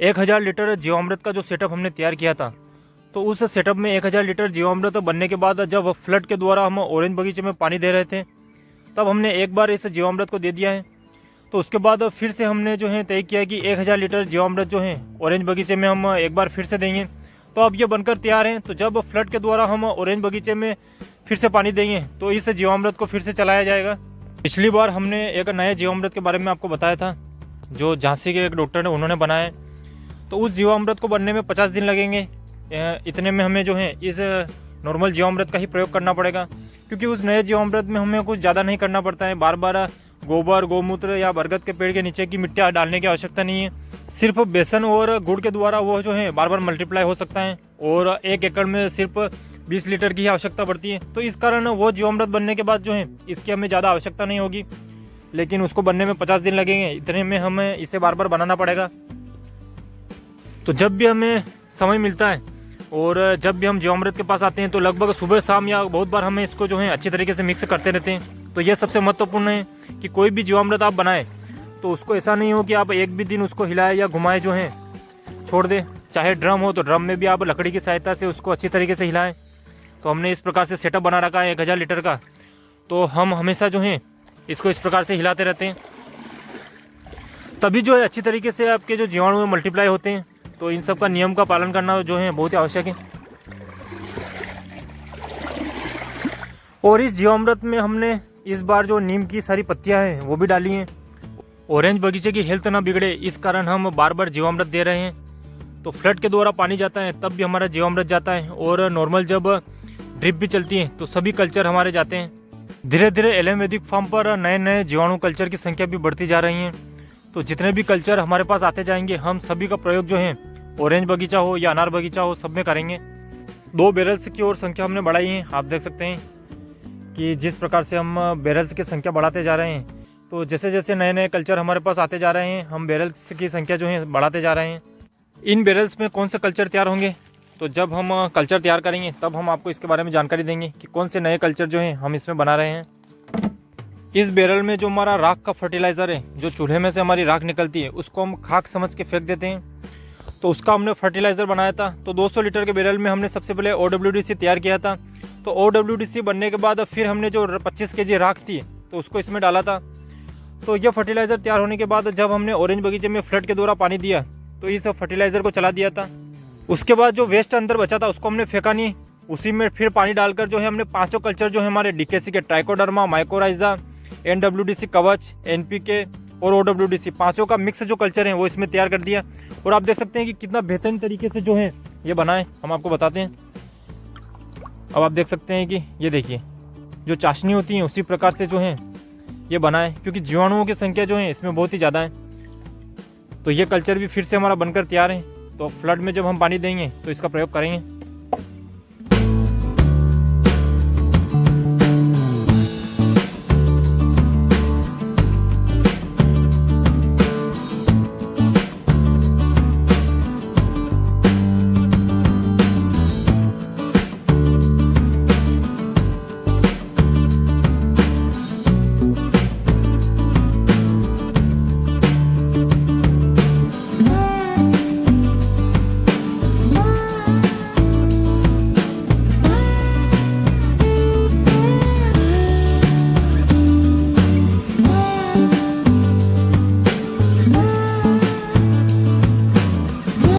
1000 litre जीवामृत का जो setup हमने तैयार किया था, तो उस सेटअप में 1000 लीटर जीवामृत बनने के बाद जब फ्लड के द्वारा हम ऑरेंज बगीचे में पानी दे रहे थे, तब हमने एक बार इस जीवामृत को दे दिया है। तो उसके बाद फिर से हमने जो है तय किया कि 1000 लीटर जीवामृत जो है ऑरेंज बगीचे में हम एक बार फिर से देंगे। तो अब ये बनकर तैयार हैं। तो जब फ्लड के द्वारा हम ऑरेंज बगीचे में फिर से पानी देंगे तो इस जीवामृत को फिर से चलाया जाएगा। पिछली बार हमने एक नए जीवामृत के बारे में आपको बताया था, जो झांसी के एक डॉक्टर ने उन्होंने बनाया है। तो उस जीवामृत को बनने में 50 दिन लगेंगे। इतने में हमें जो है इस नॉर्मल जीवामृत का ही प्रयोग करना पड़ेगा, क्योंकि उस नए जीवामृत में हमें कुछ ज़्यादा नहीं करना पड़ता है। बार बार गोबर, गोमूत्र या बरगद के पेड़ के नीचे की मिट्टी डालने की आवश्यकता नहीं है। सिर्फ बेसन और गुड़ के द्वारा वो जो है बार बार मल्टीप्लाई हो सकता है, और 1 एकड़ में सिर्फ 20 लीटर की ही आवश्यकता पड़ती है। तो इस कारण वो जीवामृत बनने के बाद जो है इसकी हमें ज़्यादा आवश्यकता नहीं होगी, लेकिन उसको बनने में 50 दिन लगेंगे। इतने में हमें इसे बार बार बनाना पड़ेगा। तो जब भी हमें समय मिलता है और जब भी हम जीवामृत के पास आते हैं, तो लगभग सुबह शाम या बहुत बार हमें इसको जो है अच्छी तरीके से मिक्स करते रहते हैं। तो यह सबसे महत्वपूर्ण है कि कोई भी जीवामृत आप बनाएं तो उसको ऐसा नहीं हो कि आप एक भी दिन उसको हिलाए या घुमाए जो है छोड़ दें। चाहे ड्रम हो तो ड्रम में भी आप लकड़ी की सहायता से उसको अच्छी तरीके से हिलाएं। तो हमने इस प्रकार से सेटअप बना रखा है 1000 लीटर का। तो हम हमेशा जो है इसको इस प्रकार से हिलाते रहते हैं, तभी जो है अच्छी तरीके से आपके जो जीवाणु मल्टीप्लाई होते हैं। तो इन सब का नियम का पालन करना जो है बहुत ही आवश्यक है। और इस जीवामृत में हमने इस बार जो नीम की सारी पत्तियां हैं वो भी डाली हैं। ऑरेंज बगीचे की हेल्थ ना बिगड़े, इस कारण हम बार बार जीवामृत दे रहे हैं। तो फ्लड के द्वारा पानी जाता है तब भी हमारा जीवामृत जाता है, और नॉर्मल जब ड्रिप भी चलती है तो सभी कल्चर हमारे जाते हैं। धीरे धीरे एलएम वैदिक फार्म पर नए नए जीवाणु कल्चर की संख्या भी बढ़ती जा रही है। तो जितने भी कल्चर हमारे पास आते जाएंगे, हम सभी का प्रयोग जो है ऑरेंज बगीचा हो या अनार बगीचा हो, सब में करेंगे। 2 बैरल्स की और संख्या हमने बढ़ाई है। आप देख सकते हैं कि जिस प्रकार से हम बैरल्स की संख्या बढ़ाते जा रहे हैं, तो जैसे जैसे नए नए कल्चर हमारे पास आते जा रहे हैं, हम बैरल्स की संख्या जो है बढ़ाते जा रहे हैं। इन बैरल्स में कौन से कल्चर तैयार होंगे, तो जब हम कल्चर तैयार करेंगे तब हम आपको इसके बारे में जानकारी देंगे कि कौन से नए कल्चर जो हैं हम इसमें बना रहे हैं। इस बैरल में जो हमारा राख का फर्टिलाइज़र है, जो चूल्हे में से हमारी राख निकलती है, उसको हम खाक समझ के फेंक देते हैं। तो उसका हमने फर्टिलाइज़र बनाया था। तो 200 लीटर के बैरल में हमने सबसे पहले OWDC तैयार किया था। तो OWDC बनने के बाद फिर हमने जो 25 kg राख थी तो उसको इसमें डाला था। तो यह फर्टिलाइज़र तैयार होने के बाद जब हमने ऑरेंज बगीचे में फ्लड के द्वारा पानी दिया तो इस फर्टिलाइज़र को चला दिया था। उसके बाद जो वेस्ट अंदर बचा था उसको हमने फेंका नहीं, उसी में फिर पानी डालकर जो है हमने 5 कल्चर जो है हमारे DKC के ट्राइकोडर्मा, माइकोराइजा, NWDC कवच, NPK और OWDC 5 का मिक्स जो कल्चर है वो इसमें तैयार कर दिया। और आप देख सकते हैं कि कितना बेहतरीन तरीके से जो है ये बनाए, हम आपको बताते हैं। अब आप देख सकते हैं कि ये देखिए जो चाशनी होती है उसी प्रकार से जो है ये बनाए, क्योंकि जीवाणुओं की संख्या जो है इसमें बहुत ही ज़्यादा है। तो ये कल्चर भी फिर से हमारा बनकर तैयार है। तो फ्लड में जब हम पानी देंगे तो इसका प्रयोग करेंगे।